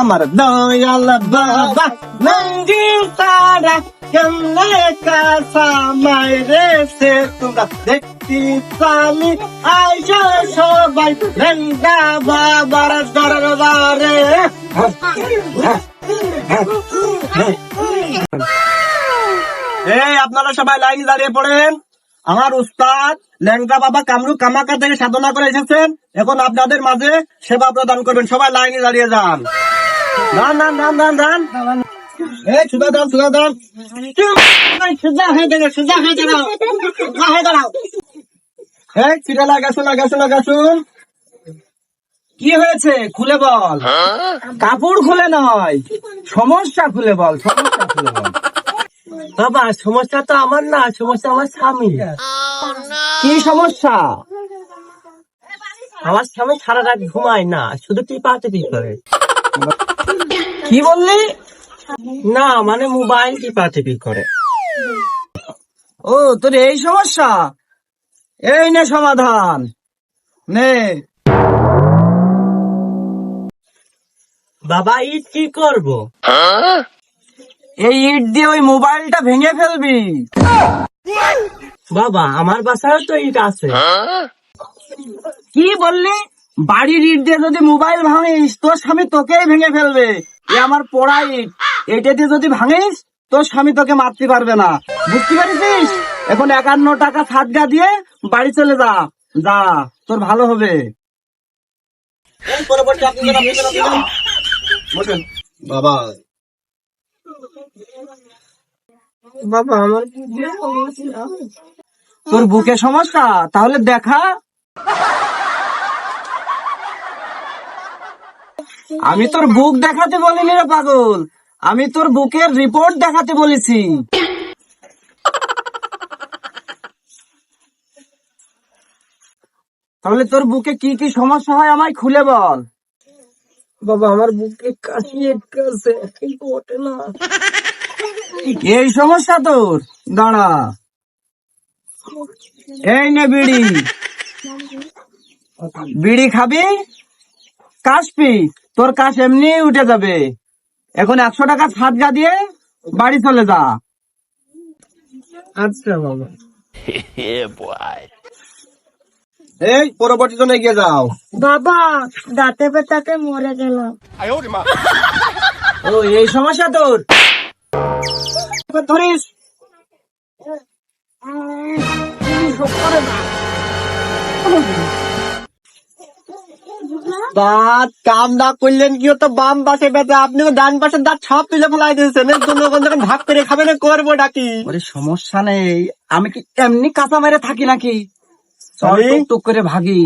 আমার দয়াল বাবা নন্দী তারা কেমনে কাছা মাইরে সে তোমরা দেখতে চালি আইসা সবাই লেঙ্গা বাবার দরবারে। এই আপনারা সবাই লাইনে দাঁড়িয়ে পড়েন। আমার উস্তাদ লেঙ্গা বাবা কামরু কামাকা থেকে সাধনা করে এসেছেন, এখন আপনাদের মাঝে সেবা প্রদান করবেন। সবাই লাইনে দাঁড়িয়ে যান। Run run run run run. এই সুদা দান সুদা দান, সুজা হয়ে দাঁড়াও, সুজা হয়ে দাঁড়াও, সুজা হয়ে দাঁড়াও। এই চিরা লাগাছুন লাগাছুন লাগাছুন। কি হয়েছে খুলে বল। কাপড় খুলে নয়, সমস্যা খুলে বল, সমস্যা খুলে বল। বাবা সমস্যা তো আমার না, সমস্যা আমার স্বামী। কি সমস্যা? আমার স্বামী সারা রাত ঘুমায় না, শুধু টিপাটিপি করে। কি বললি? না মানে মোবাইল টিপাটিপি করে। ও তোর এই সমস্যা, এই নে সমাধান নে। বাবা ইট কি করব? এই ইট দিয়ে ওই মোবাইলটা ভেঙে ফেলবি। বাবা আমার বাসায় তো ইট আছে। কি বললি? বাড়ির ইট দিয়ে যদি মোবাইল ভাঙিস তোর স্বামী তোকেই ভেঙে ফেলবে। এ আমার পোড়া ইট, এটা দিয়ে যদি ভাঙিস তোর স্বামী তোকে মারতে পারবে না, বুঝতে পারছিস? এখন 51 টাকা সাদগা দিয়ে বাড়ি চলে যা, যা তোর ভালো হবে। বাবা বাবা আমার তোর বুকে সমস্যা, তাহলে দেখা। আমি তোর বুক দেখাতে বলিনি রে পাগল, আমি তোর বুকের রিপোর্ট দেখাতে বলেছি। তাহলে তোর বুকে কি কি সমস্যা হয় আমায় খুলে বল। বাবা আমার বুকে কাশি আটকাছে, কিন্তু ওঠে না। এই সমস্যা তোর? দাঁড়া, এই নে বিড়ি, বিড়ি খাবি, কাশবি, তোর কাশ এমনি উঠে যাবে। এখন 100 টাকা সাদগা দিয়ে বাড়ি চলে যা। আচ্ছা বাবা। এই পরবর্তী জন্য এগিয়ে যাও। বাবা দাঁতে পেটাতে মরে গেলাম। ও এই সমস্যা তোর? ধরিস দাঁত কাম না করলেন কি তো বাম পাশে ব্যথা, আপনি ডান পাশের দাঁত সব তুলে ফেলাই দিয়েছেন। এর জন্য যখন ভাগ করে খাবেন করবো ডাকি। সমস্যা নেই, আমি কি এমনি কাঁচা মেরে থাকি নাকি? চল টুক করে ভাগি।